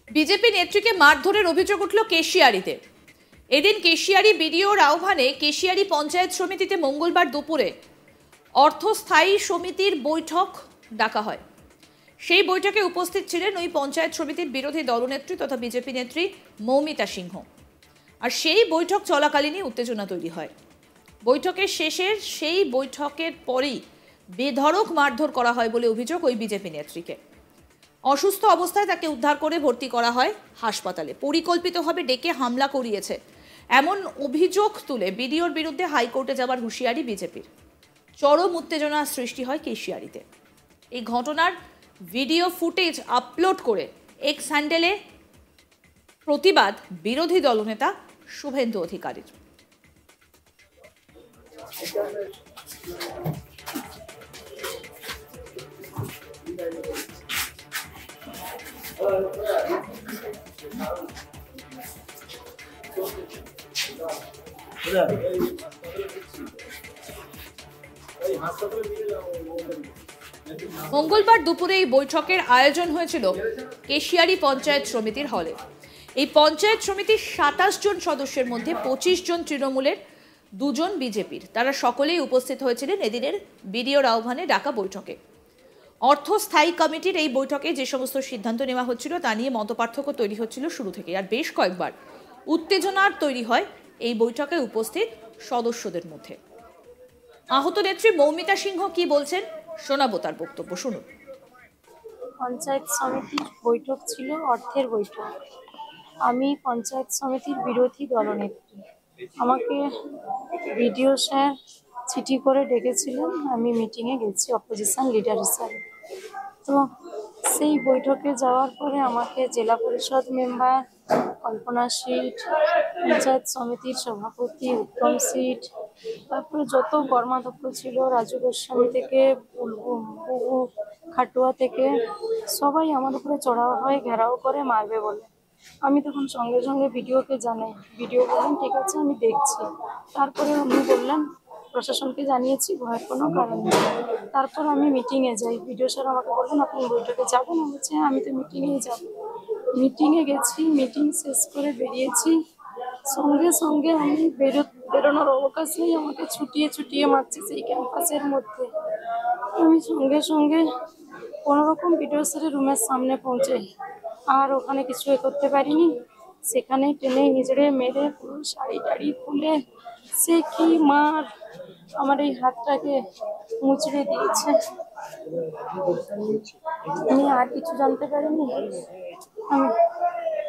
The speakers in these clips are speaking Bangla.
বিজেপি নেত্রীকে মারধরের অভিযোগ উঠল কেশিয়ারিতে। এদিন কেশিয়ারি বিডিওর আহ্বানে কেশিয়ারি পঞ্চায়েত সমিতিতে মঙ্গলবার দুপুরে অর্থস্থায়ী সমিতির বৈঠক ডাকা হয়। সেই বৈঠকে উপস্থিত ছিলেন ওই পঞ্চায়েত সমিতির বিরোধী দলনেত্রী তথা বিজেপি নেত্রী মৌমিতা সিংহ। আর সেই বৈঠক চলাকালীনই উত্তেজনা তৈরি হয়। বৈঠকের শেষে সেই বৈঠকের পরেই বেধড়ক মারধর করা হয় বলে অভিযোগ ওই বিজেপি নেত্রীকে। অসুস্থ অবস্থায় তাকে উদ্ধার করে ভর্তি করা হয় হাসপাতালে। পরিকল্পিতভাবে ডেকে হামলা করিয়েছে এমন অভিযোগ তুলে বিডিওর বিরুদ্ধে হাইকোর্টে যাওয়ার হুঁশিয়ারি বিজেপির। চরম উত্তেজনা সৃষ্টি হয় কেশিয়ারিতে। এই ঘটনার ভিডিও ফুটেজ আপলোড করে এক্স হ্যান্ডেলে প্রতিবাদ বিরোধী দলনেতা শুভেন্দু অধিকারীর। মঙ্গলবার দুপুরে এই বৈঠকের আয়োজন হয়েছিল কেশিয়ারি পঞ্চায়েত সমিতির হলে। এই পঞ্চায়েত সমিতির ২৭ জন সদস্যের মধ্যে ২৫ জন তৃণমূলের, ২ জন বিজেপির। তারা সকলেই উপস্থিত হয়েছিলেন এদিনের বিডিওর আহ্বানে ডাকা বৈঠকে। অর্থ স্থায়ী কমিটির এই বৈঠকে যে সমস্ত সিদ্ধান্ত নেওয়া হচ্ছিল তা নিয়ে মতপার্থক্য তৈরি হচ্ছিল শুরু থেকে। আর বেশ কয়েকবার উত্তেজনার তৈরি হয় এই বৈঠকে উপস্থিত সদস্যদের মধ্যে। আহত নেত্রী মৌমিতা সিংহ কি বলছেন শোনাবো তার বক্তব্য, শুনুন। পঞ্চায়েত সমিতির বৈঠক ছিল, অর্থের বৈঠক। আমি পঞ্চায়েত সমিতির বিরোধী দলনেত্রী। আমাকে বিডিও স্যার চিঠি করে ডেকেছিলেন, আমি মিটিংয়ে গেছি অপোজিশন লিডার হিসাবে। তো সেই বৈঠকে যাওয়ার পরে আমাকে জেলা পরিষদ মেম্বার, কল্পনা সিট, পঞ্চায়েত সমিতির সভাপতি উত্তম সিট, তারপরে যত কর্মাধ্যক্ষ ছিল, রাজু গোস্বামী থেকে বুবু খাটুয়া থেকে সবাই আমার উপরে চড়াও হয়, ঘেরাও করে মারবে বলে। আমি তখন সঙ্গে সঙ্গে ভিডিওকে জানাই। ভিডিও বললেন ঠিক আছে আমি দেখছি। তারপরে উনি বললেন প্রশাসনকে জানিয়েছি, ভয়ের কোনো কারণ নেই। তারপর আমি মিটিংয়ে যাই। ভিডিও স্যার আমাকে বললেন আপনি বৈঠকে যাবেন। আমি বলছি আমি তো মিটিংয়েই যাব। মিটিংয়ে গেছি, মিটিং শেষ করে বেরিয়েছি। সঙ্গে সঙ্গে আমি বেরোনোর অবকাশ নেই, আমাকে ছুটিয়ে ছুটিয়ে মারছে সেই ক্যাম্পাসের মধ্যে। আমি সঙ্গে সঙ্গে কোনোরকম ভিডিও স্যারের রুমের সামনে পৌঁছাই। আর ওখানে কিছু করতে পারিনি। সেখানেই টেনে হিজড়ে মেরে পুরো শাড়ি টাড়ি খুলে সে কি মার আমার এই হাতটাকে মুচড়ে দিয়েছে। আমি আর কিছু জানতে পারিনি। আমি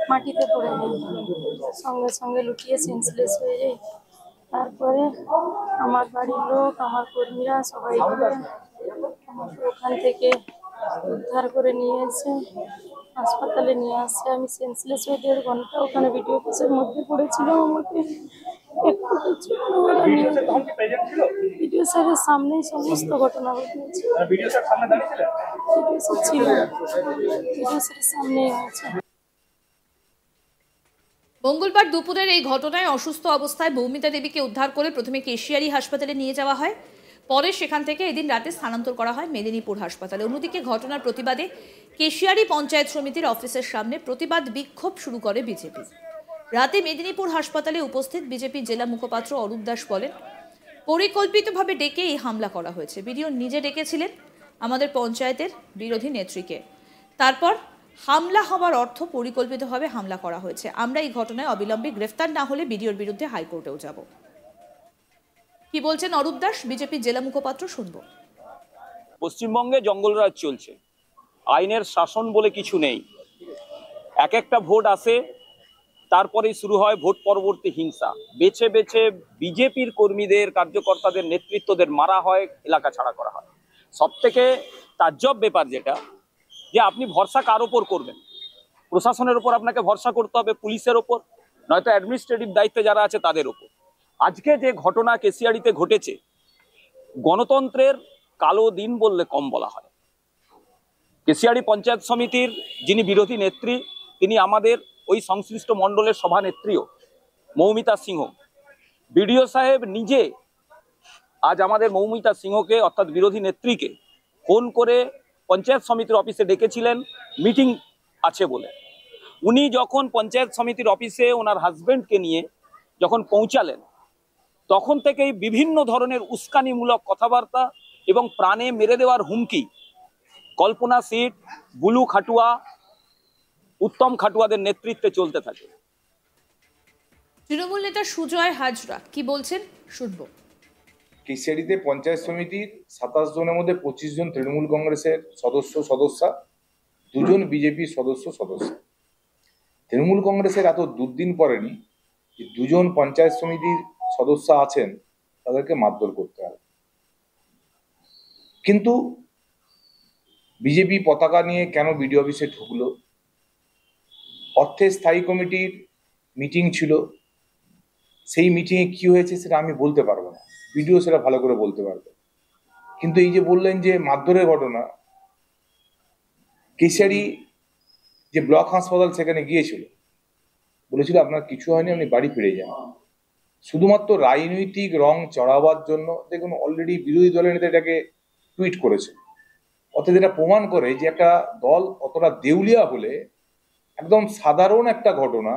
মাটিতে পড়ে যাই, সঙ্গে সঙ্গে লুটিয়ে সেন্সলেস হয়ে যাই। তারপরে আমার বাড়ির লোক, আমার কর্মীরা সবাই আমাকে ওখান থেকে উদ্ধার করে নিয়ে এসে হাসপাতালে নিয়ে আসে। আমি সেন্সলেস হয়ে ১.৫ ঘন্টা ওখানে ভিডিও অফিসের মধ্যে পড়েছিলাম। আমাকে একটু কিছু ভিডিও স্যারের সামনেই সমস্ত ঘটনা ঘটেছে। ভিডিও স্যার ছিল, ভিডিও স্যারের সামনেই হয়েছে। মঙ্গলবার দুপুরের এই ঘটনায় অসুস্থ অবস্থায় মৌমিতা দেবীকে উদ্ধার করে প্রথমে কেশিয়ারি হাসপাতালে নিয়ে যাওয়া হয়। পরে সেখান থেকে এদিন রাতে স্থানান্তর করা হয় মেদিনীপুর হাসপাতালে। অন্যদিকে ঘটনার প্রতিবাদে কেশিয়ারি পঞ্চায়েত সমিতির অফিসের সামনে প্রতিবাদ বিক্ষোভ শুরু করে বিজেপি। রাতে মেদিনীপুর হাসপাতালে উপস্থিত বিজেপি জেলা মুখপাত্র অরূপ দাস বলেন, পরিকল্পিতভাবে ডেকে এই হামলা করা হয়েছে। বিডিও নিজে ডেকেছিলেন আমাদের পঞ্চায়েতের বিরোধী নেত্রীকে। তারপর হামলা হওয়ার অর্থ পরিকল্পিতভাবে হামলা করা হয়েছে। আমরা এই ঘটনায় অবিলম্বে গ্রেফতার না হলে বিডিওর বিরুদ্ধে হাইকোর্টেও যাব। কি বলছেন অরূপ দাস, বিজেপি জেলা মুখপাত্র, শুনবো। পশ্চিমবঙ্গে জঙ্গলরাজ চলছে, আইনের শাসন বলে কিছু নেই। এক একটা ভোট আসে, তারপরেই শুরু হয় ভোট পরবর্তী হিংসা। বেছে বেছে বিজেপির কর্মীদের, কার্যকর্তাদের, নেতৃত্বদের মারা হয়, এলাকা ছাড়া করা হয়। সব থেকে তাজ্জব ব্যাপার যেটা, যে আপনি ভরসা কার ওপর করবেন? প্রশাসনের ওপর আপনাকে ভরসা করতে হবে, পুলিশের ওপর, নয়তো অ্যাডমিনিস্ট্রেটিভ দায়িত্বে যারা আছে তাদের ওপর। আজকে যে ঘটনা কেশিয়ারিতে ঘটেছে, গণতন্ত্রের কালো দিন বললে কম বলা হয়। কেশিয়ারি পঞ্চায়েত সমিতির যিনি বিরোধী নেত্রী, তিনি আমাদের ওই সংশ্লিষ্ট মণ্ডলের সভানেত্রীও, মৌমিতা সিংহ। বিডিও সাহেব নিজে আজ আমাদের মৌমিতা সিংহকে অর্থাৎ বিরোধী নেত্রীকে ফোন করে পঞ্চায়েত সমিতির অফিসে ডেকেছিলেন মিটিং আছে বলে। উনি যখন পঞ্চায়েত সমিতির অফিসে ওনার হাজবেন্ডকে নিয়ে যখন পৌঁছালেন, তখন থেকেই বিভিন্ন ধরনের উস্কানিমূলক কথাবার্তা এবং প্রাণে মেরে দেওয়ার হুমকি কল্পনা সিট, বুলু খাটুয়া, উত্তম খাটুয়াদের নেতৃত্বে চলতে থাকে। তৃণমূল নেতা সুজয় হাজরা কি বলছেন শুনবো। কেশিয়াড়িতে পঞ্চায়েত সমিতির 27 জনের মধ্যে 25 জন তৃণমূল কংগ্রেসের সদস্যা, 2 জন বিজেপির সদস্যা। তৃণমূল কংগ্রেসের এত দুর্দিন পড়েনি যে 2 জন পঞ্চায়েত সমিতির সদস্য আছেন, তাদেরকে মারধর করতে হবে। কিন্তু বিজেপি পতাকা নিয়ে কেন বিডিও অফিসে ঢুকলো? অর্থের স্থায়ী কমিটির মিটিং ছিল, সেই মিটিংয়ে কি হয়েছে সেটা আমি বলতে পারবো না, ভিডিও সেটা ভালো করে বলতে পারবে। কিন্তু এই যে বললেন যে মারধরের ঘটনা, কেশিয়াড়ি যে ব্লক হাসপাতাল সেখানে গিয়েছিল, বলেছিল আপনার কিছু হয়নি, আপনি বাড়ি ফিরে যান। শুধুমাত্র রাজনৈতিক রং চড়াবার জন্য দেখুন অলরেডি বিরোধী দলের নেতা এটাকে টুইট করেছে। অর্থাৎ এটা প্রমাণ করে যে একটা দল কতটা দেউলিয়া হলে একদম সাধারণ একটা ঘটনা,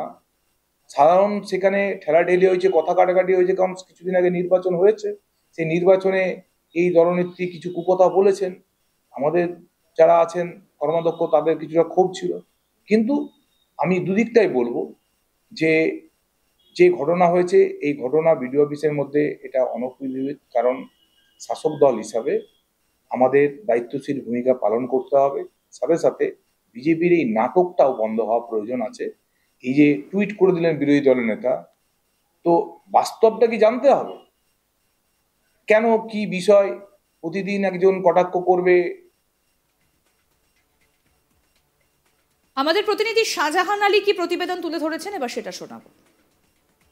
সাধারণ সেখানে ঠেলাঠেলি হয়েছে, কথা কাটাকাটি হয়েছে, কারণ কিছুদিন আগে নির্বাচন হয়েছে, সেই নির্বাচনে এই দলনেত্রী কিছু কুকথা বলেছেন, আমাদের যারা আছেন কর্মাধ্যক্ষ তাদের কিছুটা ক্ষোভ ছিল। কিন্তু আমি দুদিকটাই বলবো যে যে ঘটনা হয়েছে এই ঘটনা বিডিও অফিসের মধ্যে এটা অনুপযোগী, কারণ শাসক দল হিসাবে আমাদের দায়িত্বশীল ভূমিকা পালন করতে হবে। সাথে সাথে বিজেপির এই নাটকটাও বন্ধ হওয়া প্রয়োজন আছে। এই যে টুইট করে দিলেন বিরোধী দলের নেতা, তো বাস্তবটা কি জানতে হবে, কেন কি বিষয় প্রতিদিন একজন কটাক্ষ করবে। আমাদের প্রতিনিধি শাহজাহান আলী কি প্রতিবেদন তুলে ধরেছেন, এবার সেটা শোনাবো।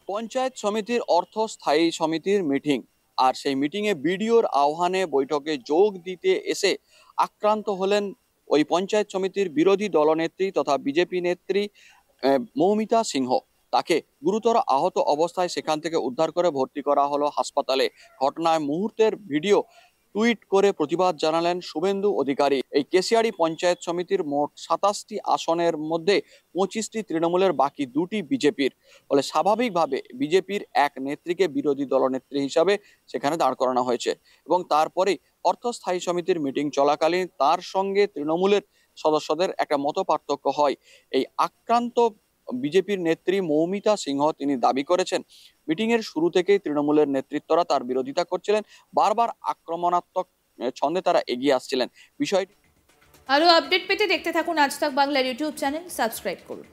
পঞ্চায়েত সমিতির অর্থ স্থায়ী সমিতির মিটিং, আর সেই মিটিংয়ে বিডিওর আহ্বানে বৈঠকে যোগ দিতে এসে আক্রান্ত হলেন ওই পঞ্চায়েত সমিতির বিরোধী দলনেত্রী তথা বিজেপি নেত্রী মৌমিতা সিংহ। তাকে গুরুতর আহত অবস্থায় সেখান থেকে উদ্ধার করে ভর্তি করা হলো হাসপাতালে। ঘটনায় মুহূর্তের ভিডিও টুইট করে প্রতিবাদ জানালেন শুভেন্দু অধিকারী। এই কেশিয়াড়ি পঞ্চায়েত সমিতির মোট 27টি আসনের মধ্যে 25টি তৃণমূলের, বাকি 2টি বিজেপির। ফলে স্বাভাবিকভাবে বিজেপির এক নেত্রীকে বিরোধী দলনেত্রী হিসাবে সেখানে দাঁড় করানো হয়েছে। এবং তারপরেই অর্থস্থায়ী সমিতির মিটিং চলাকালীন তার সঙ্গে তৃণমূলের সদস্যদের একটা মত পার্থক্য হয়। এই আক্রান্ত বিজেপির নেত্রী মৌমিতা সিংহ তিনি দাবি করেছেন মিটিং এর শুরু থেকেই তৃণমূলের নেতৃত্বরা তার বিরোধিতা করছিলেন, বারবার আক্রমণাত্মক ছন্দে তারা এগিয়ে আসছিলেন। বিষয়টি আরো আপডেট পেতে দেখতে থাকুন আজ তাক বাংলার ইউটিউব চ্যানেল, সাবস্ক্রাইব করুন।